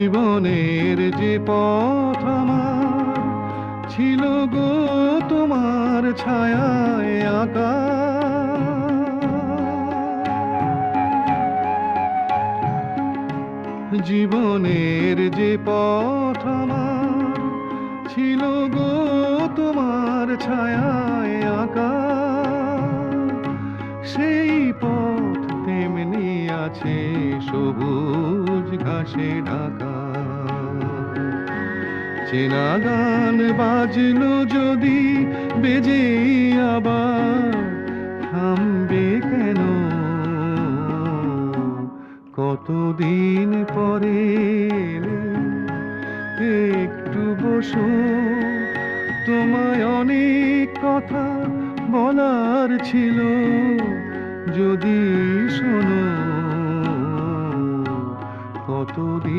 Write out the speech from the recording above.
জীবনের যে পথ আমার ছিল গো তোমার ছায়ায় আঁকা, জীবনের যে পথ আমার ছিল গো তোমার ছায়ায় আঁকা, সেই পথ তেমনি আছে সবুজ ঘাসে ঢাকা। চেনা গান বাজলো যদি বেজে আবার থামবে কেন? কতদিন পরে একটু বসো, তোমায় অনেক কথা বলার ছিল, যদি শোনো। কতদিন